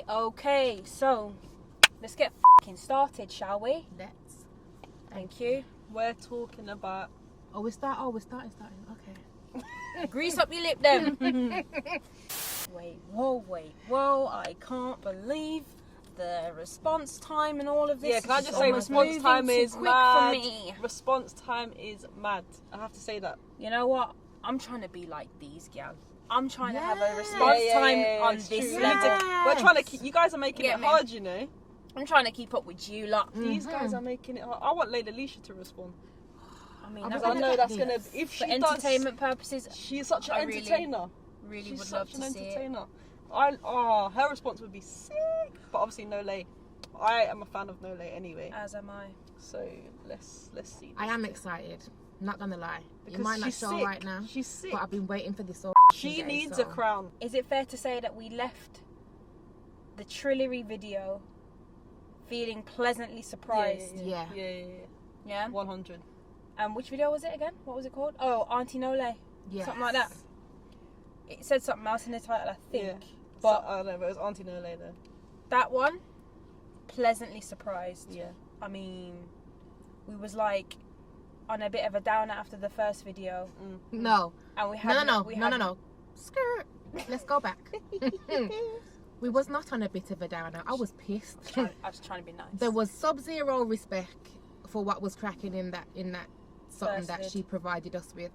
Okay, so let's get fucking started, shall we? Let's. Thank you. We're talking about. We're starting. Okay. Grease up your lip then. Wait, whoa. I can't believe the response time and all of this. Yeah, can I is just say almost response moving time too is quick mad. for me. Response time is mad. I have to say that. You know what? I'm trying to be like these gal. I'm trying to have a Yeah. response time on it's this true. level. We're trying to keep. You guys are making Get it me? hard, you know. I'm trying to keep up with you lot. These guys are making it hard. I want Lady Alicia to respond. I mean, Because that I would know be- that's gonna. If for she entertainment purposes, does, she's such an I really- entertainer. really She's would love such to an see it. entertainer. Her response would be sick. But obviously, NOLAY. I am a fan of NOLAY anyway. As am I. So let's see. I am excited. Not gonna lie. Because It might not she's show sick. right now. She's sick. But I've been waiting for this all. She day, needs so. a crown. Is it fair to say that we left the Trillary video feeling pleasantly surprised? Yeah. Yeah? 100. And which video was it again? What was it called? Oh, Auntie NOLAY. Yes. Something like that. It said something else in the title, I think. Yeah. But I don't know, but it was Auntie NOLAY though. that one, pleasantly surprised. Yeah. I mean, we was like on a bit of a downer after the first video. No. And we had No. Skirt. Let's go back. We was not on a bit of a downer. I was pissed. I was trying to be nice. There was sub-zero respect for what was cracking in that something First that vid. she provided us with.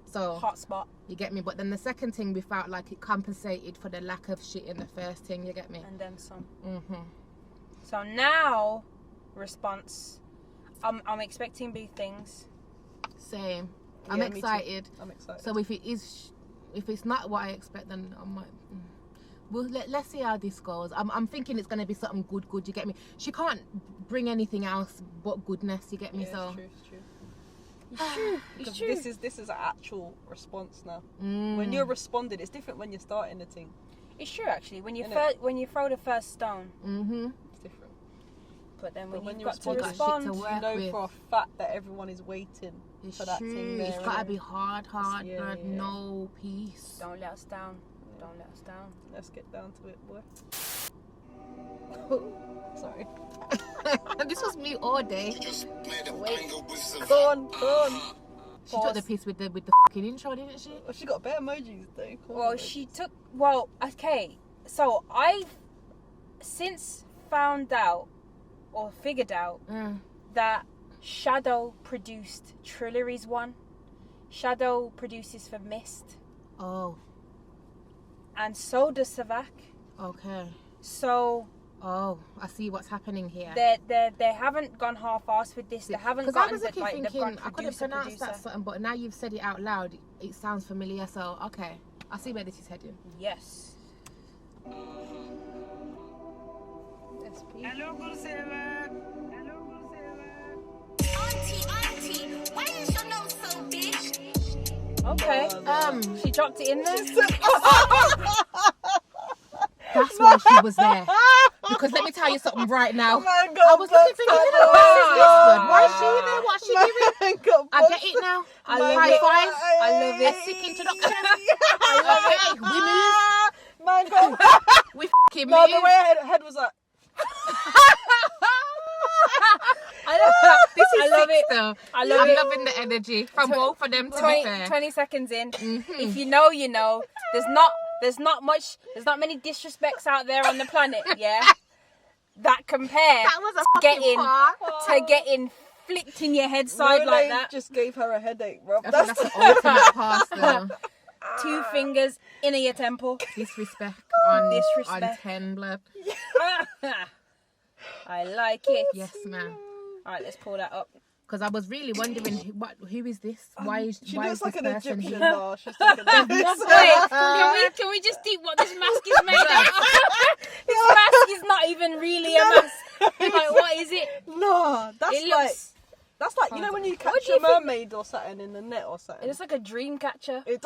So Hot spot. you get me. But then the second thing, we felt like it compensated for the lack of shit in the first thing. You get me. And then some. Mhm. So now, response. I'm expecting big things. Same. I'm Yeah, me too. excited. I'm excited. So if it's not what I expect, then I might. Well, let's see how this goes. I'm thinking it's gonna be something good. You get me? She can't bring anything else but goodness. You get me? yeah, So it's true. It's true. Because It's true. this is an actual response now. When you're responding, it's different when you're starting the thing. It's true actually. When you Innit? when you throw the first stone, It's different. but then But when when you've you got to respond, respond, to work you know with. for a fact that everyone is waiting It's for that true. thing there. It's gotta innit? be hard, Yeah, blood, yeah. no peace. don't let us down. Don't let us down. Let's get down to it, boy. Sorry. This was me all day. Go on. She took the piece with the fucking intro, didn't she? Well, she got better emojis though. Come Well, on, she took. Well, okay. So I've since found out or figured out that Shadow produced Trillary's one. Shadow produces for Mist, Oh, and so does Sevaqk. okay. So Oh, I see what's happening here. they haven't gone half-assed with this. They haven't Because I gotten was looking like they've thinking gone I couldn't producer. pronounce that something, but now you've said it out loud, it sounds familiar. So okay, I see where this is heading. Yes. Hello, Auntie, why is your nose so big? Okay. She dropped it in there. That's why she was there. Because let me tell you something right now. My God, I was looking thinking, you know, what is this one? Why is she there? What's she doing? I get it now. I love High it. five. I love it. A sick introduction. Okay, we move. My God. We fucking No, move. the way her head was like. This is I love sick it. though. I love I'm it. loving the energy from both of them, to be fair. 20 seconds in. If you know, you know. There's not many disrespects out there on the planet, yeah? That compare That was a getting fucking getting flicked in your head side like that. Just gave her a headache, bro. I think that's the ultimate pass though. 2 fingers in your temple. Disrespect on Disrespect. 10 blood. I like it. Yes, man. All right, let's pull that up. Because I was really wondering who is this? Why is She why looks is like this an person Egyptian. here? No, she's taking a Wait, can we just deep what this mask is made of? This mask is not even really a mask. Like, what is it? No, that's It like looks. that's like you know when you What catch do you a mermaid or something in the net or something. It looks like a dream catcher. It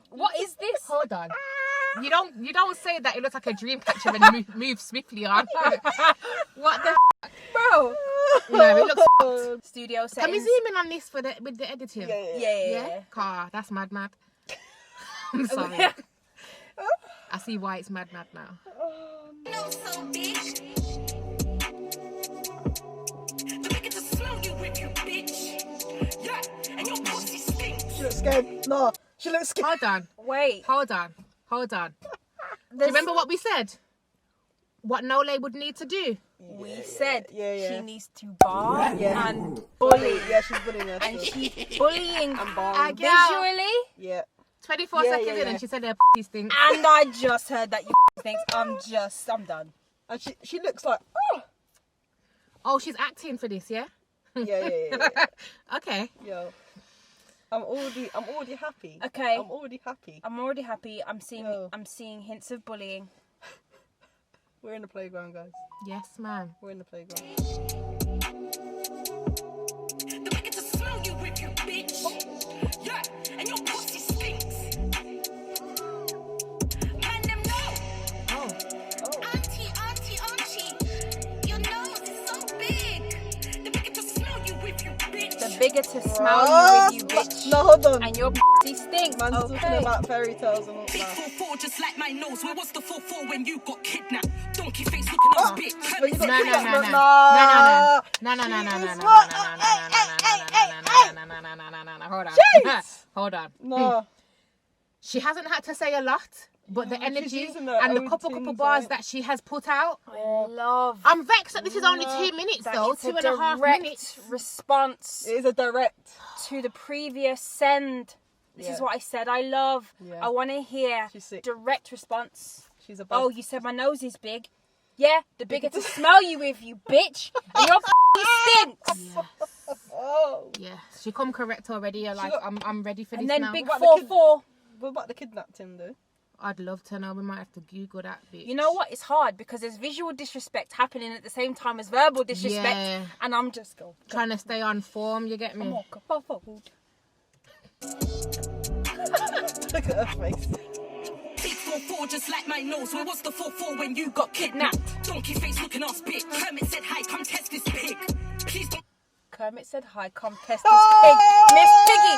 What is this? Hold on. You don't say that it looks like a dream catcher and move swiftly on. What the Bro. No, it looks Studio Can we settings. zoom in on this with the editing? Yeah. Car, that's mad. I'm sorry. I see why it's mad now. No looks scared. No, she looks scared. Hold on. Wait. Hold on. Do you remember what we said? What NOLAY would need to do? We said yeah. she needs to bar and bully. Yeah, she's bullying her. And she's bullying And barring. visually. Yeah. 24 Yeah, seconds yeah, in yeah. and she said her stinks. And I just heard that you thinks I'm done. And she looks like, Oh, she's acting for this, yeah? yeah. Okay. Yo, I'm already happy. Okay. I'm already happy. I'm already happy. I'm seeing Yo. hints of bullying. We're in the playground, guys. Yes, ma'am. We're in the playground. The wicked to smell you with you, bitch. Yeah, and your pussy stinks. Man, them know. Oh. Auntie, your nose is so big. The wicked to smell you with you, bitch. The bigger to smell you with you, bitch. No, hold on. And your pussy stinks. Man's talking Okay. about fairy tales and all Big that. 4-4 just like my nose. Where was the 4-4 when you got kidnapped? Donkey face looking us big. When you got No. kidnapped, Hold on. No. She hasn't had to say a lot, but the energy using her and the own couple things, bars right? that she has put out. I love I'm vexed that this is only 2 minutes that though, it's a 2.5 direct minutes. response It is a direct. to the previous send. This is Yeah. what I said. I love. Yeah. I want to hear She's sick. direct response. She's a Oh, bad. you said my nose is big. Yeah, the bigger to smell you with, you bitch. And your stinks. Oh. Yeah, she come correct already. Like got- I'm ready for And this then now. big What about the 4-4. What about the kidnapped him though? I'd love to know. We might have to Google that bitch. You know what? It's hard because there's visual disrespect happening at the same time as verbal disrespect. Yeah. And I'm just going. Trying to stay on form. You get me? Look at her face. Big 4-4 just like my nose. Where was the 4-4 when you got kidnapped? Donkey face looking us big. Kermit said hi, come test this pig. Please don't. Kermit said hi, come test this pig. Miss Piggy.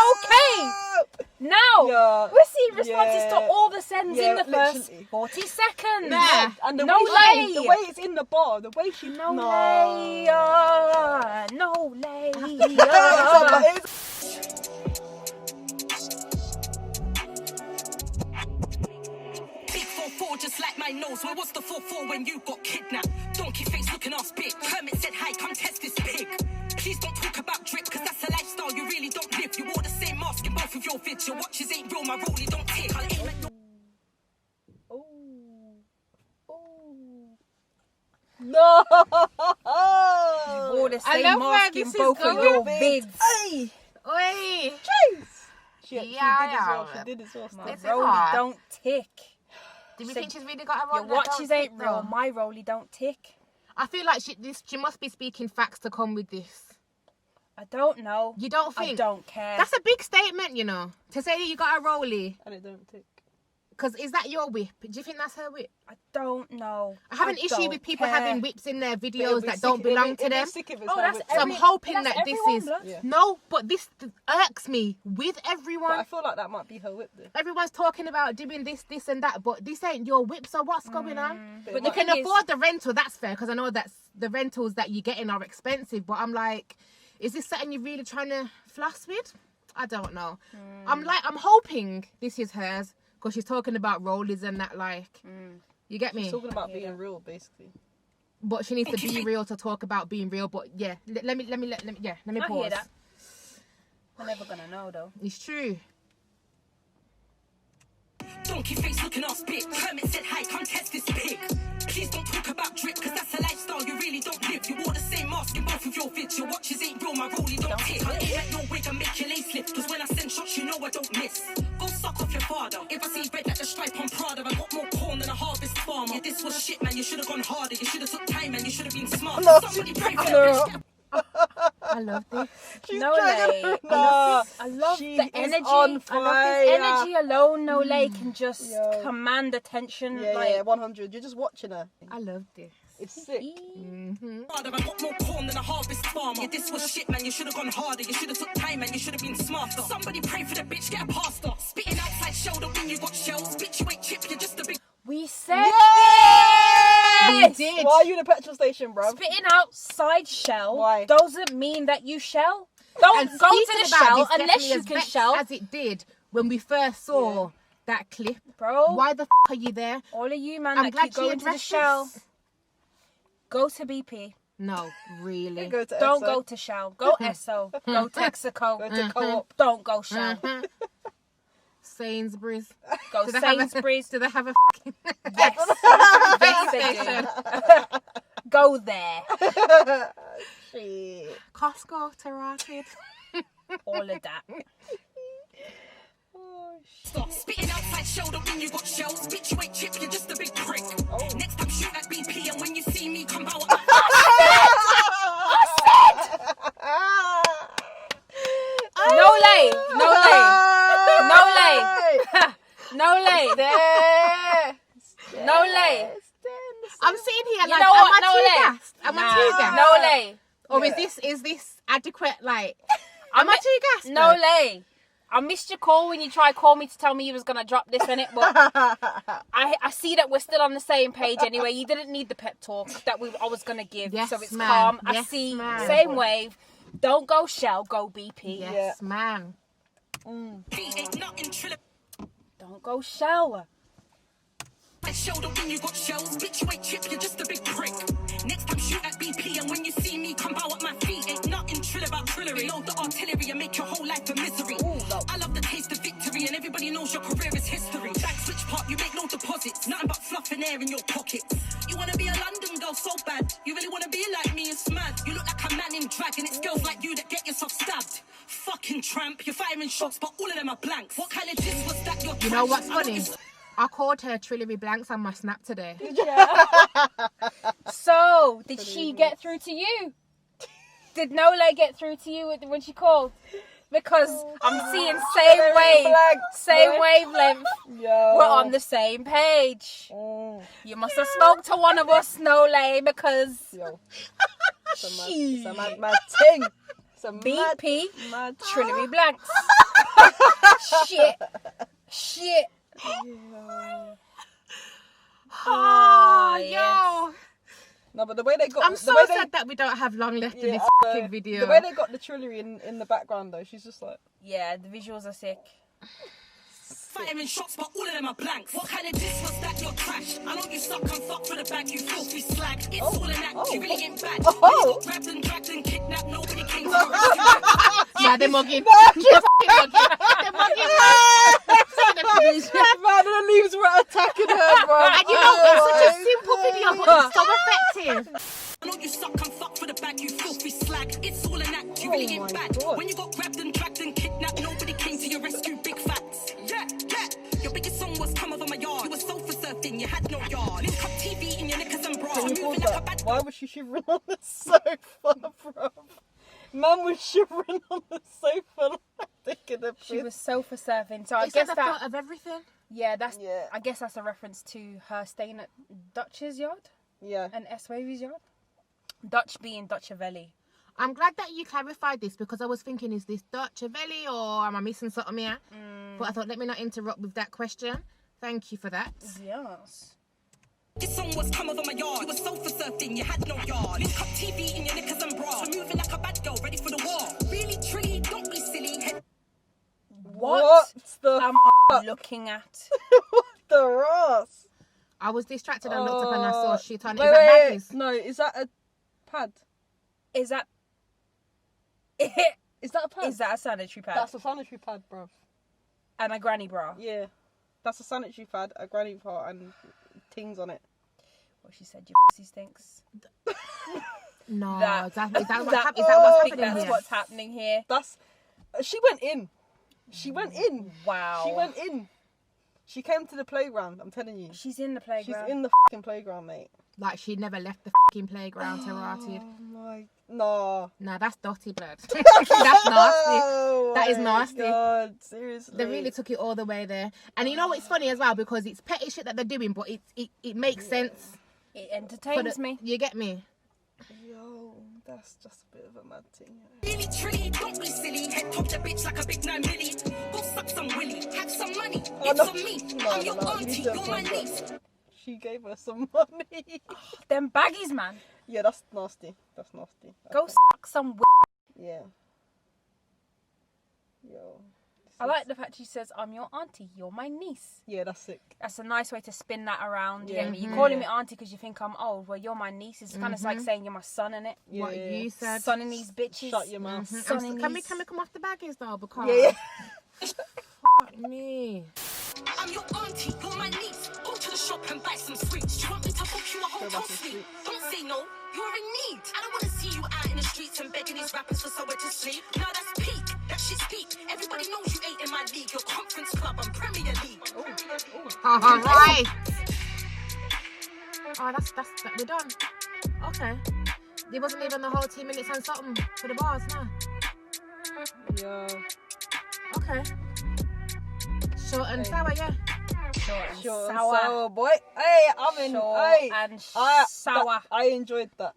Okay. Now, Yeah. we're seeing responses to Yeah. all the sends in Yeah, the first literally. 40 seconds. Yeah. And the No way lay. the way it's in the bar, the way she No No. lay. No lay. Big 4-4 just like my nose. Where was the 4-4 when you got kidnapped? Donkey face looking us big. Kermit said hi, come test this pig. Please don't talk about drip, cause that's a lifestyle you really don't live. You wore the same mask in both of your vids. Your watches ain't real, my rollie don't tick. I'll aim at your... No. You wore the I same love where mask in this is both of going. your vids. Hey. Oi! She did as Yeah. well. She did as well. My This is rollie hard. don't tick. Do we So think she's really got a Your role? that watches don't ain't fit, real. though? My rollie don't tick. I feel like she must be speaking facts to come with this. I don't know. You don't I think? don't care. That's a big statement, you know, to say that you got a rollie. And it don't tick. Because is that your whip? Do you think that's her whip? I don't know. I have an issue don't with people care. having whips in their But it'll videos be that sick- don't belong to it'll be them. sick if it's Oh, her that's whip. So I'm every- hoping that's that this everyone, is... blood. Yeah. No, but this irks me with But I everyone. feel like that might be her whip though. Everyone's talking about doing this and that, but this ain't your whip, so what's going on? But But You the can thing is- afford the rental, that's fair, because I know that's the rentals that you're getting are expensive, but I'm like, is this something you're really trying to floss with? I don't know. I'm hoping this is hers, because she's talking about rollies and that, like, you get me? She's talking about being real, basically. But she needs to be real to talk about being real, but yeah, let me I pause. hear that. We're never gonna know though. It's true. Donkey face looking us big. Kermit said hi, come test this pig. Please don't talk about drip, cause that's a lifestyle you really don't live. You wore the same mask in both of your vids. Your watches ain't real, my rollie don't tick. I'll aim at your wig and make your lace slip, cause when I send shots, you know I don't miss. Go suck off your father. If I see red like the stripe on Prada, I got more corn than a harvest farmer. Yeah, this was shit, man. You should have gone harder. You should have took time, man. You should have been smart. No, Somebody she's pray for dragging the her bitch. up. I love this. She's No dragging lay. her. Nah. I love She the is energy. on I love fire. this energy alone. No lay can just Yo. command attention. Yeah, like, yeah, 100. You're just watching her. I love this. It's sick. Harder, I got more corn than a harvest farmer. Yeah, this was shit, man. You should have gone harder. You should have took time, man. You should have been smarter. Somebody pray for the bitch, get a pastor. Spitting outside shoulder when you got shells. Bitch, you ain't chip, you're just a big. we said We this. did. Why are you in a petrol station, bro? Spitting outside shell Why? doesn't mean that you shell. Don't And go to speaking the about shell this, unless definitely you as can vexed shell. as it did when we first saw that clip. Bro. Why the are you there? All of you, man, I'm that glad keep she going to the addressed shell, this. go to BP. No, really. Go to Don't Esso. go to Shell. Go Esso. Go Texaco. Go to Co-op. Don't go Shell. Sainsbury's. Go Do they have a- Sainsbury's. Do they have a fucking Yes. Yes, they do. Go there. Shit. Costco to Rotted? All of that. Oh, Stop spitting outside shell, don't mean you got shells. Bitch, you ain't chip, you're just a big prick. Next time shoot at BP, and when you see me come out, NOLAY. I'm sitting here You like, know am what, I too NOLAY? gassed? Am I too gassed? NOLAY. Or Yeah. is this adequate? Like, am I too gassed? NOLAY. I missed your call when you tried to call me to tell me you was going to drop this in it, but I see that we're still on the same page anyway. You didn't need the pep talk that I was going to give, Yes, so it's ma'am. calm. I Yes, see, ma'am. same wave. Don't go Shell, go BP. Yes, ma'am. ain't nothing Trillary. Don't go Shell. Shell, don't mean you got shells. Bitch, you ain't chip, you're just a big prick. Next time shoot at BP, and when you see me come bow at my feet, ain't nothing trill about Trillary. Load the artillery and make your whole life a misery. I love the taste of victory, and everybody knows your career is history. Bank switch part, you make no deposits, nothing but fluff and air in your pockets. You wanna be a London girl so bad, you really wanna be like me, it's mad. You look like a man in drag, and it's girls like you that get yourself stabbed. Fucking tramp, you're firing shots, but all of them are blanks. What kind of diss was that? You're You know what's trash. I funny? you- I called her Trillary Blanks on my snap today. So, did she get through to you? Did NOLAY get through to you when she called? Because I'm seeing same wavelength. Yo. We're on the same page. You must have spoke to one of us, NOLAY, because Yo. It's a mad thing. It's a mad, BP, mad Trillary Blanks. Shit. Oh, yes. yo. No, but the way they got. I'm the so way sad that we don't have long left in Yeah, this I fucking know. video. The way they got the Trillary in the background though, she's just like. Yeah, the visuals are sick. Firing shots, but all of them are blanks. What kind of diss was that? You're trash. I know you suck and fuck for the bag, you filthy slag. It's all an act, you really ain't bad. When you got grabbed and dragged and kidnapped, nobody came to your rescue. Yeah, they're mugging. They're fucking mugging. Man, the leaves were attacking her, bro. And you know, it's such a simple video, but it's so effective. I know you suck and fuck for the bag, you filthy slag. It's all an act, you really ain't bad. God. When you got grabbed and dragged and kidnapped, nobody came to your rescue. Big facts. Yeah. Your biggest song was Come Over My Yard. You were sofa surfing, you had no yard. Link up TV in your knickers and bra. Can you Moving pause like a that? bad Why was she shivering on the sofa, bro? Man was shivering on the sofa, like taking a She piss. was sofa surfing, so I It's like guess the that. thought of everything. Yeah, that's. Yeah. I guess that's a reference to her staying at Dutch's yard Yeah. and S Wavy's yard. Dutch being Dutchavelli. I'm glad that you clarified this because I was thinking, is this Dutch Avelli or am I missing something here? But I thought, let me not interrupt with that question. Thank you for that. Yes. This song was Come Over My Yard. You were sofa surfing, you had no yard. Link up TV in your knickers and bra. Moving like a bad girl, ready for the war. Really, truly, don't be silly. What the am I looking at? the Ross? I was distracted and looked up and I saw shit on it. Wait, Is that wait, baggies? no, is that a pad? Is that? Is that a pad? Is that a sanitary pad? That's a sanitary pad, bro. And a granny bra. Yeah. That's a sanitary pad, a granny part, and things on it. Well, she said your pussy stinks. No, That- is that what's I happening think here? that's what's happening here. That's. She went in. She went in. Wow. She went in. She came to the playground. I'm telling you. She's in the She's playground. in the fucking playground, mate. Like she never left the fucking playground to rotted. Oh my. No. Nah, that's dirty blood. That's nasty. Oh That is my nasty. God, seriously. They really took it all the way there. And you know what's funny as well, because it's petty shit that they're doing, but it makes sense. It for entertains me. You get me? Yo, that's just a bit of a mad thing. Really, truly, don't be silly. Head top the bitch like a big 9 milli. Go suck some willy. Have some money. It's no. on me. No, I'm your no, auntie. you You're don't my do that. niece. She gave her some money. Them baggies, man. Yeah, that's nasty. That's nasty. Go suck some. Yeah. Yo. I like the fact she says, I'm your auntie, you're my niece. Yeah, that's sick. That's a nice way to spin that around. You Yeah. get me? You're calling me auntie because you think I'm old. Well, you're my niece. It's kind of like saying you're my son, innit? Yeah, What you said. Son in these bitches. Shut your mouth. Son in Can we these... come off the baggies though? Because Yeah. fuck me. I'm your auntie, you're my niece. Go to the shop and buy some sweets. Do you want me to book you a hotel back to suite? sleep. Don't say no, you're in need. I don't want to see you out in the streets and begging these rappers for somewhere to sleep. Now that's peak, that shit's peak. Everybody knows you ain't in my league. Your conference club and Premier League. All right. Oh, that's we're done. Okay. There wasn't even the whole 2 minutes and something for the bars, no. Yo. Okay. Short and sour, yeah. Short and Short and sour. sour, boy. Hey, I'm in. Short Hey. and I- sour. I enjoyed that.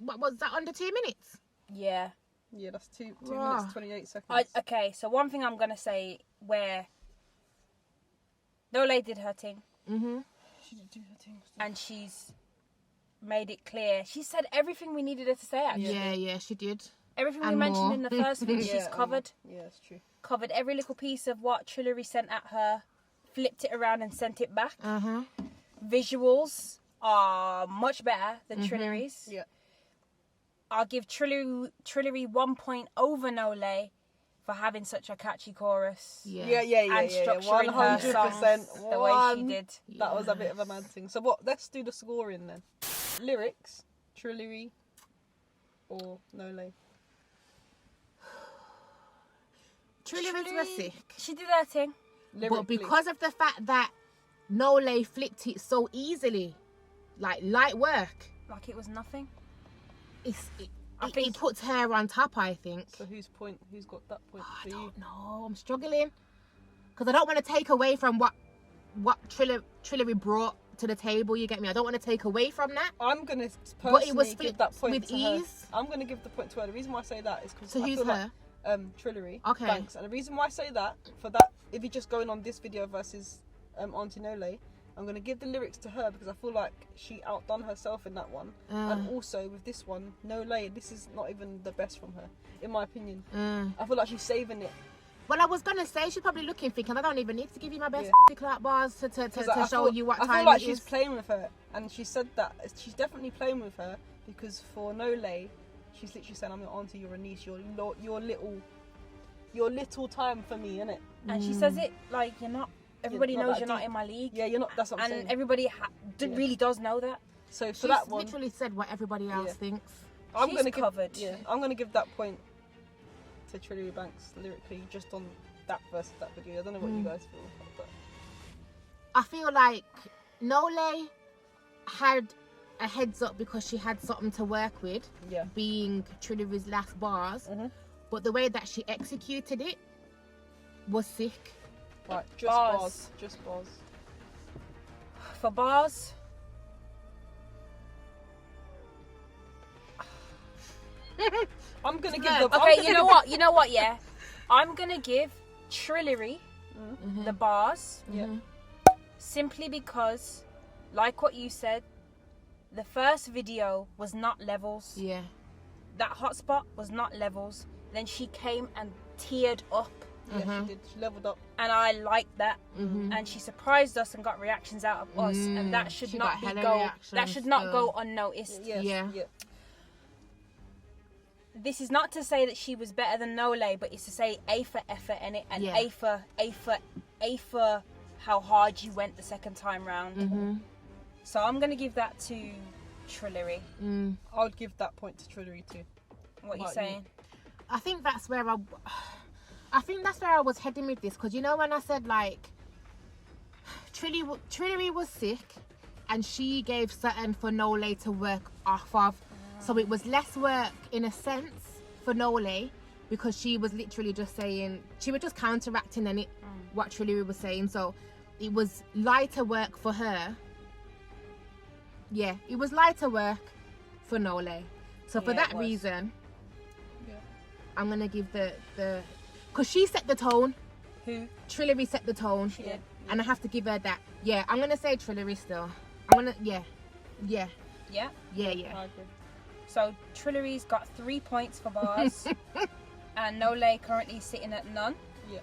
What was that, under 2 minutes? Yeah. Yeah, that's two Rah. minutes, 28 seconds. Okay, so one thing I'm going to say where NoLay did her thing Mm-hmm. She did do her thing. and she's made it clear. She said everything we needed her to say, actually. Yeah, she did. Everything we And mentioned more. in the first thing, she's Yeah, covered. Yeah, it's true. Covered every little piece of what Trillary sent at her, flipped it around and sent it back. Uh-huh. Visuals are much better than Trillary's. Yeah. I'll give Trillary 1 point over NoLay for having such a catchy chorus. Yeah. And structuring her 100%. songs the way she did. That was a bit of a mad thing. So what? Let's do the scoring then. Lyrics, Trillary, or NoLay. Trillary was sick. She did her thing. But Lyrically. because of the fact that NoLay flipped it so easily, like light work, Like it was nothing. it think- puts her on top, I think. So who's got that point I for you? don't know. I'm struggling because I don't want to take away from what Trillary brought to the table. You get me? I don't want to take away from that. I'm gonna But personally it was give flipped that point with to her. ease. I'm gonna give the point to her. The reason why I say that is because So I who's feel her? like Trillary. Okay. Thanks. And the reason why I say that, for that, if you're just going on this video versus Auntie NOLAY, I'm gonna give the lyrics to her because I feel like she outdone herself in that one. And also with this one, NoLay, this is not even the best from her, in my opinion. I feel like she's saving it. Well, I was gonna say she's probably looking, thinking I don't even need to give you my best clout bars to 'Cause show you what I time feel like it she's is. playing with her, and she said that she's definitely playing with her because for NoLay, she's literally saying, "I'm your auntie, you're a niece, your little time for me, innit?" And she says it like you're not. Everybody not knows that you're not deep. in my league. Yeah, you're not. That's what I'm And saying. everybody really does know that. So for She's that one, literally said what everybody else Yeah. thinks. I'm she's gonna covered. I'm gonna give that point to Trillary Banks lyrically, just on that verse of that video. I don't know what you guys feel, but I feel like NoLay had a heads up because she had something to work with, yeah. being Trillary's last bars. But the way that she executed it was sick. Right, Bars. just bars. For bars, I'm gonna give Yeah, the. okay, you know what? Yeah, I'm gonna give Trillary the bars Yeah. simply because, like what you said, the first video was not levels. Yeah. That hotspot was not levels. Then she came and teared up, Yeah, she did. She leveled up. and I liked that. And she surprised us and got reactions out of us, and that should She not got be hella that should not reactions, go unnoticed. Yes, Yeah. yeah. This is not to say that she was better than NoLay, but it's to say A for effort in it, and Yeah. A for how hard you went the second time round. So I'm gonna give that to Trillary. I would give that point to Trillary too. What are you What about saying? I think that's where I was heading with this, because you know when I said like Trillary was sick and she gave something for NoLay to work off of, so it was less work in a sense for NoLay because she was literally just saying, she was just counteracting and what Trillary was saying, so it was lighter work for her. Yeah, it was lighter work for NoLay. So for Yeah, that it was. reason, Yeah. I'm gonna give the because she set the tone. Who? Trillary set the tone. She did. And I have to give her that. Yeah, I'm gonna say Trillary still. I'm gonna yeah. Yeah. I agree. So Trillary's got 3 points for bars. and NoLay currently sitting at none. Yeah.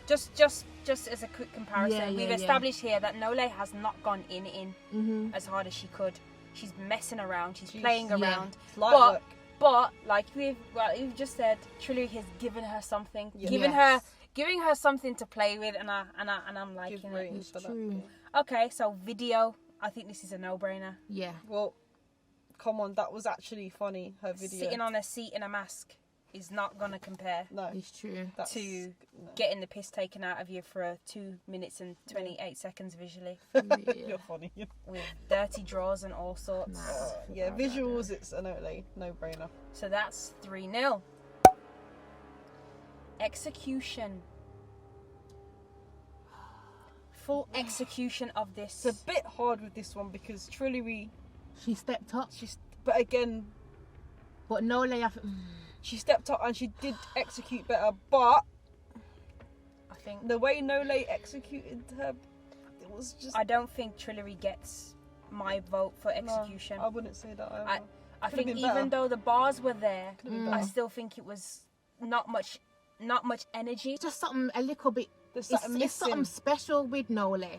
Just as a quick comparison, we've established here that NoLay has not gone in as hard as she could. She's messing around. She's playing around. It's light work. But like we've just said, Trillary has given her something, giving her something to play with, and I'm liking it. It's true. Okay, so video. I think this is a no-brainer. Yeah. Well, come on, that was actually funny. Her video. Sitting on a seat in a mask is not gonna compare. No, It's true. To getting the piss taken out of you for 2 minutes and 28 seconds visually. You're funny. With dirty drawers and all sorts. Yeah, visuals, it's a no-brainer. So that's 3-0. Execution. Full execution of this. It's a bit hard with this one because Trillary, She stepped up. but again, But NoLay, she stepped up and she did execute better. But I think the way NoLay executed her, it was just. I don't think Trillary gets my vote for execution. No, I wouldn't say that either. I Could've think been even better. though the bars were there, been I better. still think it was not much energy. just something a little bit. There's It's something something missing. special with NoLay.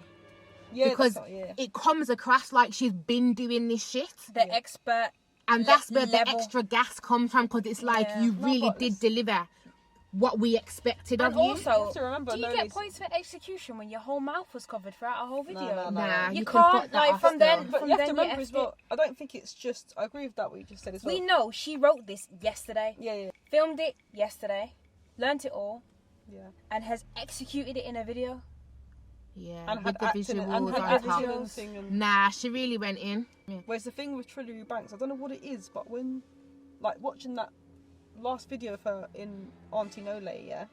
Yeah, Because that's not, it comes across like she's been doing this shit. The expert. And that's where the level. extra gas comes from, because it's like you really but did it's- deliver what we expected And of you. also, You have to remember, do you Nolay's- get points for execution when your whole mouth was covered throughout a whole video? No. Nah, You can can't, fuck that like, off from then- still. But From you have to then you remember as well, I don't think it's just. I agree with that what you just said as well. We know she wrote this yesterday, Yeah. filmed it yesterday, learnt it all, Yeah. and has executed it in a video. Yeah, And with had the acting visuals and had on acting top. and thing and. Nah, she really went in. Whereas the thing with Trillary Banks, I don't know what it is, but when, like, watching that last video of her in Auntie NOLAY, yeah,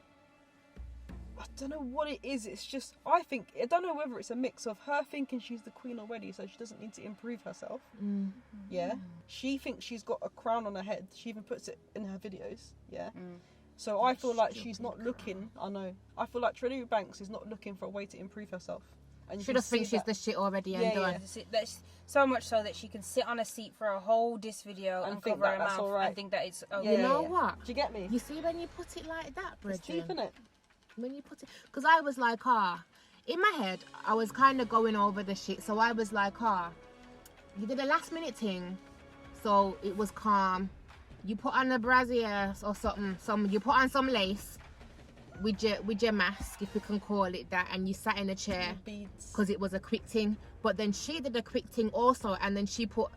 I don't know what it is. It's just, I don't know whether it's a mix of her thinking she's the queen already, so she doesn't need to improve herself. Yeah, she thinks she's got a crown on her head. She even puts it in her videos. Yeah. So I feel like she's not looking. I know. I feel like Trillary Banks is not looking for a way to improve herself. And you She can just see thinks she's that. the shit already and Yeah, done. yeah. That's so much so that she can sit on a seat for a whole diss video and think cover that her that's mouth alright. and think that it's okay. You Yeah, know yeah. what? Do you get me? You see when you put it like that, It's deep, Bridget? innit? When you put it, because I was like, in my head, I was kind of going over the shit. So I was like, you did a last minute thing, so it was calm. You put on a brassiere or something. You put on some lace with your mask, if you can call it that, and you sat in a chair Beads. because it was a quick thing. But then she did a quick thing also, and then she put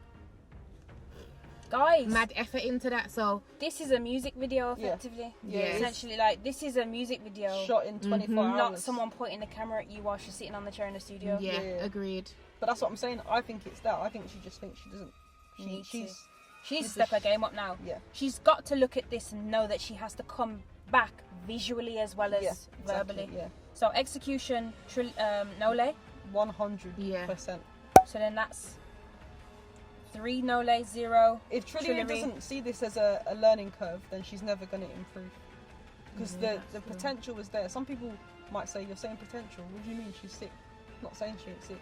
Guys, mad effort into that. So this is a music video effectively. Yeah. Essentially, like, this is a music video. Shot in 24 hours. Not someone pointing the camera at you while she's sitting on the chair in the studio. yeah, Yeah. agreed. But that's what I'm saying. I think it's that. I think she just thinks she doesn't. Need to. She's. She needs to step her game up now. Yeah. She's got to look at this and know that she has to come back visually as well as Yeah, verbally. exactly, yeah. So execution, NoLay. 100%. Yeah. So then that's 3 NoLay, 0. If Trillary doesn't see this as a learning curve, then she's never going to improve. Because the potential was there. Some people might say, you're saying potential. What do you mean she's sick? I'm not saying she ain't sick.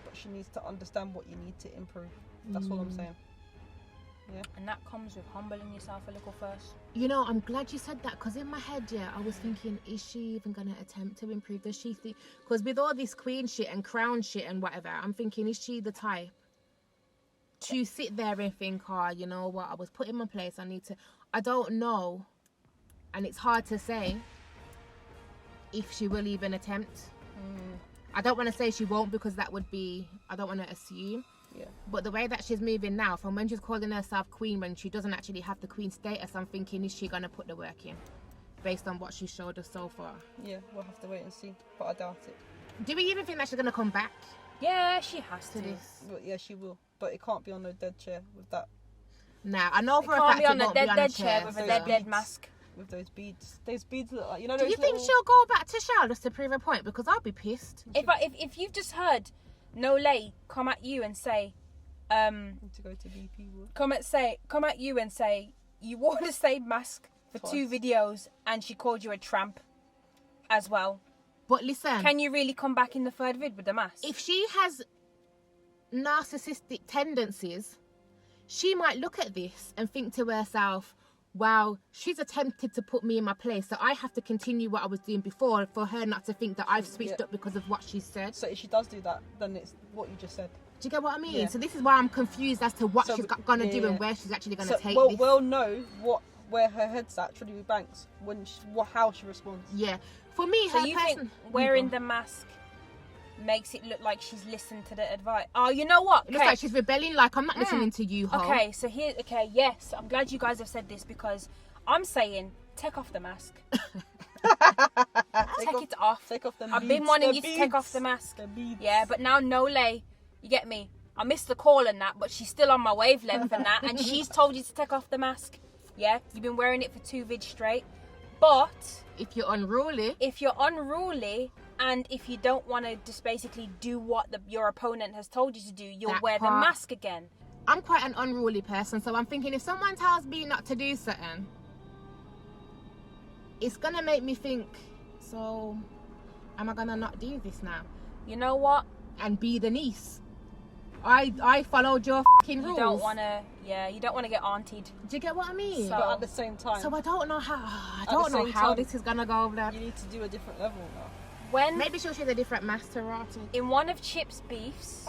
But she needs to understand what you need to improve. That's all I'm saying. Yeah. And that comes with humbling yourself a little first. You know, I'm glad you said that, because in my head, I was thinking, is she even going to attempt to improve? Does she think? Because with all this queen shit and crown shit and whatever, I'm thinking, is she the type to sit there and think, you know what, I was put in my place, I don't know. And it's hard to say if she will even attempt. I don't want to say she won't, because that would be, I don't want to assume. Yeah. But the way that she's moving now, from when she's calling herself queen when she doesn't actually have the queen status, I'm thinking, is she going to put the work in? Based on what she showed us so far. Yeah, we'll have to wait and see. But I doubt it. Do we even think that she's going to come back Yeah, she has to to. this? But yeah, she will. But it can't be on no dead chair with that. Nah, I know It for a can't fact be on it a won't be on a dead chair. chair with a so dead beads. mask. With those beads. Those beads look like, you know Do those you think little... she'll go back to Shao just to prove a point? Because I'll be pissed. If you've just heard NoLay come at you and say, to go to BP would. come at you and say you wore the same mask for Twice. 2 videos and she called you a tramp as well. But listen, Can you really come back in the 3rd vid with the mask? if she has narcissistic tendencies, she might look at this and think to herself, wow, she's attempted to put me in my place, so I have to continue what I was doing before for her not to think that I've switched up because of what she said. So if she does do that, then it's what you just said. Do you get what I mean? Yeah. So this is why I'm confused as to what she's gonna do and where she's actually gonna take this. We'll know where her head's at, Trillary Banks, when how she responds. Yeah. For me, so you think wearing the mask makes it look like she's listened to the advice? Oh, you know what? It looks like she's rebelling. Like, I'm not listening to you, ho. Okay, so yes, I'm glad you guys have said this, because I'm saying take off the mask. Take it off. Take off the I've been wanting you to take off the mask. Yeah, but now NOLAY, you get me? I missed the call and that, but she's still on my wavelength and that, and she's told you to take off the mask. Yeah, you've been wearing it for 2 vids straight. But if you're unruly, and if you don't want to just basically do what your opponent has told you to do, you'll wear the mask again. I'm quite an unruly person, so I'm thinking if someone tells me not to do something, it's gonna make me think, so am I gonna not do this now? You know what? And be the niece. I followed your fucking rules. You don't want to get auntied. Do you get what I mean? But at the same time, so I don't know how this is gonna go, blood. You need to do a different level now. Maybe she'll choose a different master route. In one of Chip's beefs,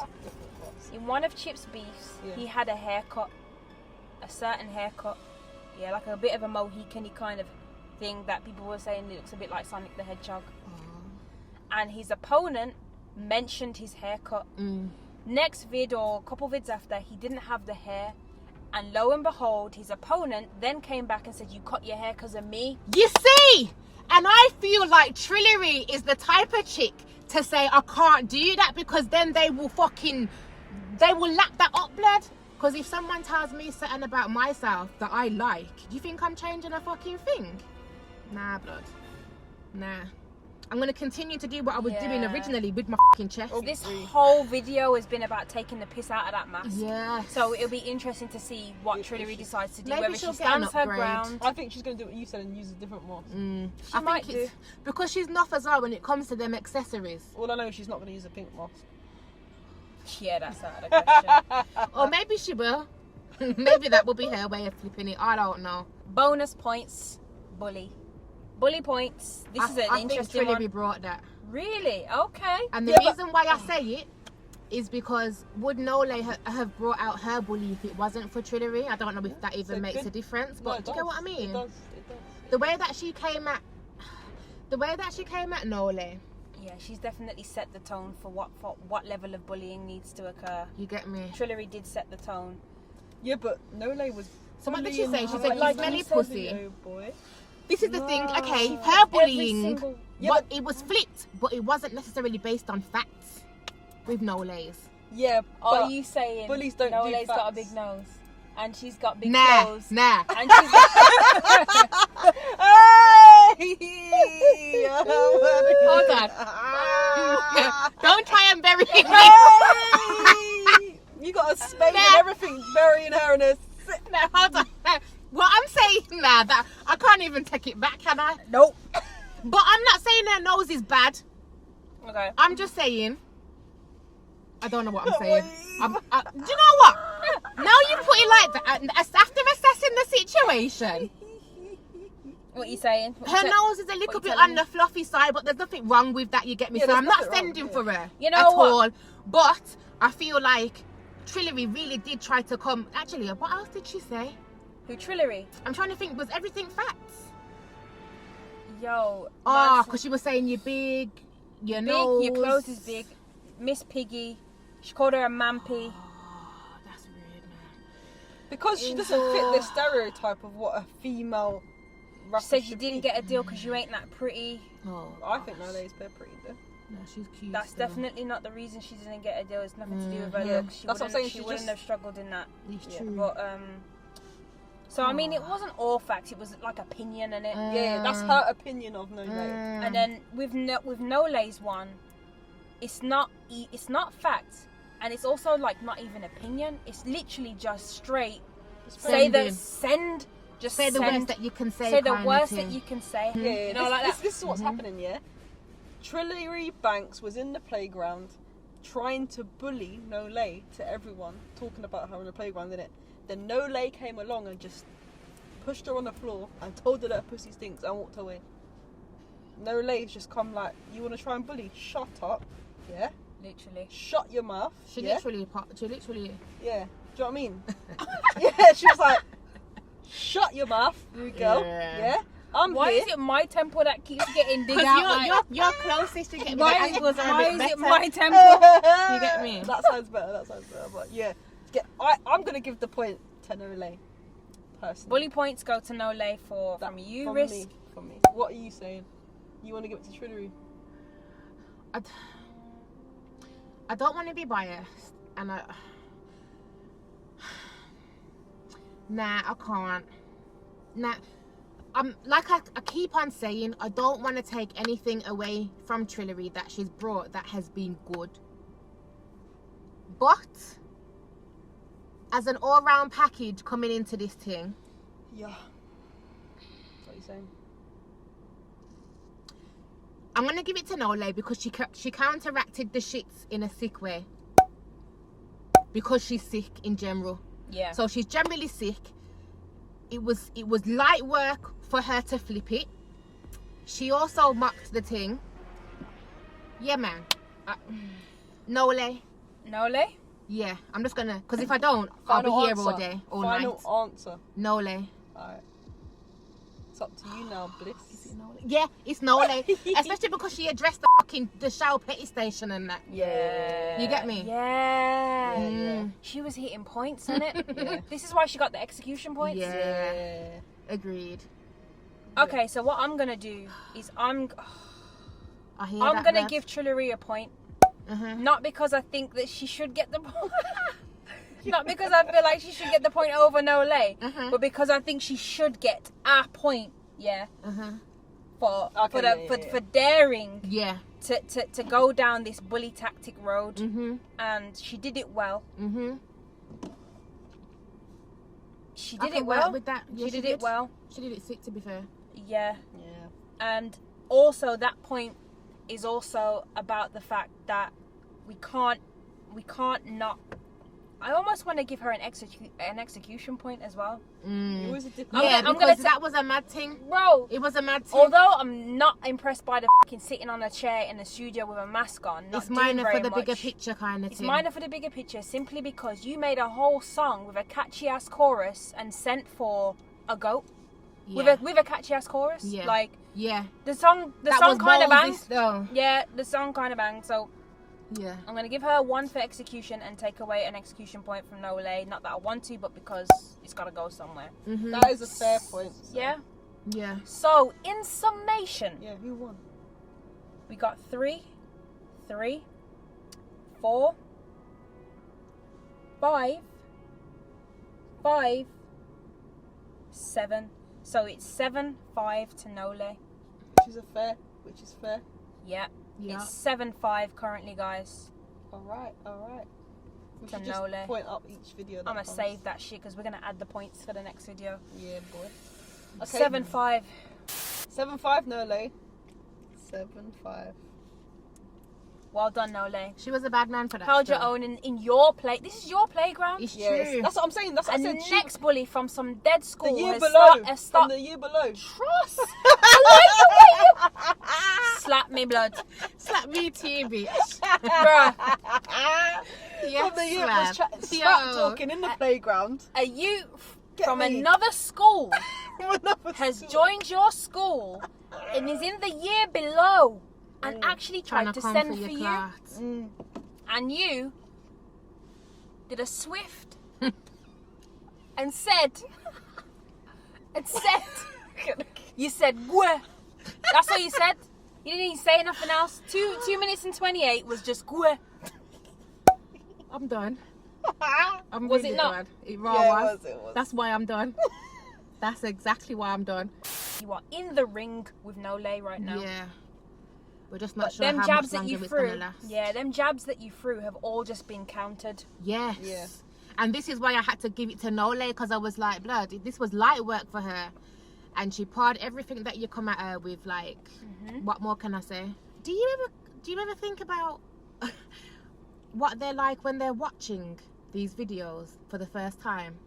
he had a haircut, a certain haircut. Yeah, like a bit of a Mohican-y kind of thing that people were saying it looks a bit like Sonic the Hedgehog. And his opponent mentioned his haircut. Next vid or a couple vids after, he didn't have the hair, and lo and behold, his opponent then came back and said, you cut your hair because of me. You see, and I feel like Trillary is the type of chick to say I can't do that, because then they will lap that up, blood. Because if someone tells me something about myself that I like, do you think I'm changing a fucking thing? Nah, blood. Nah. I'm going to continue to do what I was doing originally with my fucking chest. This whole video has been about taking the piss out of that mask. Yeah. So it'll be interesting to see what Trillary decides to do. Maybe whether she'll she get an stands her upgrade. ground. I think she's going to do what you said and use a different mask. She might do. Because she's not as well when it comes to them accessories. All I know is she's not going to use a pink mask. Yeah, that's out of the question. Or maybe she will. Maybe that will be her way of flipping it. I don't know. Bonus points, bully points. This is an interesting one. I think Trillary brought that. Really? Okay. And the reason why I say it is because would NOLAY have brought out her bully if it wasn't for Trillary? I don't know if that even makes a difference, but do you get what I mean? It does. The way that she came at NOLAY. Yeah, she's definitely set the tone for what level of bullying needs to occur. You get me? Trillary did set the tone. Yeah, but NOLAY was. So what did she say? She said, like smelly pussy. Oh boy. This is the thing, okay, her bullying, it was flipped, but it wasn't necessarily based on facts with NOLAY's. Yeah, are you saying bullies don't NOLAY's do facts? got a big nose? And she's got big nose. Nah. And she's Hold on. Don't try and bury me. You got a spade and everything burying her in a... No, hold on. Well, I'm saying that I can't even take it back, can I? Nope. But I'm not saying her nose is bad. Okay. I'm just saying. I don't know what I'm saying. Do you know what? Now you put it like that. After assessing the situation. What are you saying? Her nose is a little bit on the fluffy side, but there's nothing wrong with that. You get me? Yeah, so I'm not sending for her at all. But I feel like Trillary really did try to come. Actually, what else did she say? Who, Trillary? I'm trying to think. Was everything facts? Yo. Because she was saying you're big, your nose. Your clothes is big. Miss Piggy. She called her a mampy. Oh, that's weird, man. Because she doesn't fit the stereotype of what a female rapper She said you didn't get a deal because you ain't that pretty. Oh, I think NOLAY's pretty though. No, she's cute. That's still. definitely not the reason she didn't get a deal. It's nothing to do with her Yeah. looks. That's what I'm saying. She wouldn't have struggled in that. It's true. But so I mean, it wasn't all facts. It was like opinion in it. Yeah, that's her opinion of NOLAY. And then with NOLAY's one, it's not facts, and it's also like not even opinion. It's literally just straight. Say the worst that you can say. Say the worst that you can say. Yeah, you know, like that. This is what's happening. Yeah, Trillary Banks was in the playground trying to bully NOLAY to everyone, talking about her on the playground, innit? Then NOLAY came along and just pushed her on the floor and told her that her pussy stinks and walked away. NoLay's just come like, you want to try and bully? Shut up. Yeah? Literally. Shut your mouth. She yeah? literally. Yeah. Do you know what I mean? Yeah, she was like, shut your mouth, you girl. Yeah? Why here. is it my temple that keeps getting dig Because out? you're closest to getting Why the angles are a bit is it better. my temple? You get me? That sounds better. But yeah, I'm gonna give the point to NoLay. Personally, Bully points go to NoLay from you, Risk. From me. What are you saying? You want to give it to Trillary? I don't want to be biased, and nah, I can't. Nah, like I keep on saying, I don't want to take anything away from Trillary that she's brought that has been good. But as an all-round package coming into this thing, Yeah. What are you saying? I'm gonna give it to NoLay because she counteracted the shits in a sick way. Because she's sick in general. Yeah. So she's generally sick. It was light work for her to flip it. She also mocked the thing. Yeah, man. NoLay. NoLay? Yeah, I'm just gonna, because if I don't, I'll be here all day, all night. Final answer. NoLay. Alright. It's up to you now, Bliss. Yeah, it's NoLay. Especially because she addressed the Shell Petty station and that. Yeah. You get me? Yeah. Mm. She was hitting points, innit? Yeah. This is why she got the execution points. Yeah. Agreed. Okay, so what I'm gonna do is I'm I'm gonna give Trillary a point. Not because I think that she should get the point. Not because I feel like she should get the point over NoLay, but because I think she should get a point. Yeah. For daring. Yeah. To go down this bully tactic road, and she did it well. She did it well. With that. Yeah, she did it well. She did it sick, to be fair. Yeah. Yeah. And also that point is also about the fact that we can't not. I almost want to give her an execution point as well. Yeah, because that was a mad thing. Bro, it was a mad thing. Although I'm not impressed by the fucking sitting on a chair in the studio with a mask on. It's minor for the bigger picture kind of thing. It's minor for the bigger picture simply because you made a whole song with a catchy ass chorus and sent for a goat. Yeah. With a catchy ass chorus. Yeah. Like, yeah. The song kind of bangs. Yeah, the song kind of bangs. So yeah, I'm gonna give her 1 for execution and take away an execution point from NoLay. Not that I want to, but because it's gotta go somewhere. That is a fair point. So. Yeah. Yeah. So in summation, yeah, who won? We got 3, 4, 5, 7. So it's 7-5 to NoLay. Which is fair. Yeah. It's 7-5 currently, guys. Alright. We To should just NoLay. point up each video. I'm gonna save that shit because we're gonna add the points for the next video. Yeah, boy. Okay. 7-5. 7-5 NoLay. 7-5. Well done, NoLay. She was a bad man for that. Held your own in your play. This is your playground. It's Yes. true. That's what I'm saying. That's what I said. And next bully from some dead school. The year has below. Start From the year below. Trust. I like the way you slap me, blood. Slap me too, bitch. Bruh. Yes, From the year was Yo. talking in the playground. A youth Get from me. another school Another has school. joined your school and is in the year below and actually tried to send for you. And you did a swift and said, you said, "Gwe." That's all you said. You didn't even say nothing else. 2 minutes and 28 was just "Gwe." I'm done. I'm Was really it not? done. It was. That's why I'm done. That's exactly why I'm done. You are in the ring with NoLay right now. Yeah. We're just not But sure them how jabs much that you longer it's gonna threw, last. yeah, them jabs that you threw have all just been countered. Yes. Yeah. And this is why I had to give it to NoLay, because I was like, blood, this was light work for her. And she poured everything that you come at her with, like, what more can I say? Do you ever think about what they're like when they're watching these videos for the first time?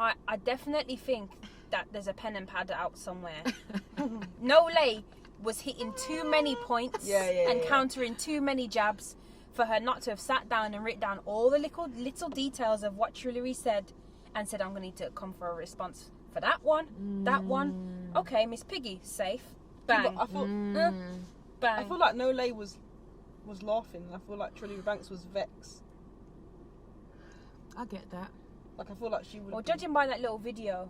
I definitely think that there's a pen and pad out somewhere. NOLAY was hitting too many points and countering too many jabs for her not to have sat down and written down all the little details of what Trillary said and said, I'm going to need to come for a response for that one, that one. Okay, Miss Piggy, safe. Bang. Yeah, but Bang. I feel like NOLAY was laughing, and I feel like Trillary Banks was vexed. I get that. Like, I feel like she would. Well, judging by that little video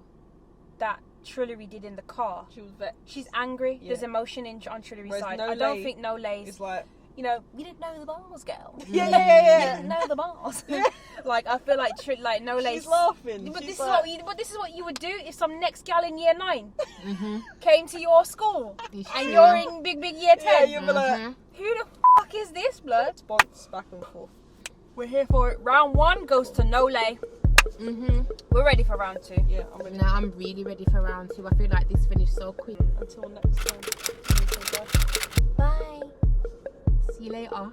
that Trillary did in the car, she was vexed. she's angry. Yeah. There's emotion on Trillary's Whereas side. NOLAY, I don't think NOLAY's. It's like, you know, you didn't know the bars, girl. Yeah. You didn't know the bars. Like, I feel like NOLAY's. She's laughing. But She's this is what you would do if some next gal in year 9 came to your school It's and true. you're in big year 10. Yeah, you'd be like, Who the fuck is this, blood? response back and forth. We're here for it. Round 1 goes to NOLAY. We're ready for round 2. Yeah, I'm ready. Now I'm really ready for round 2. I feel like this finished so quick. Until next time. Bye. See you later.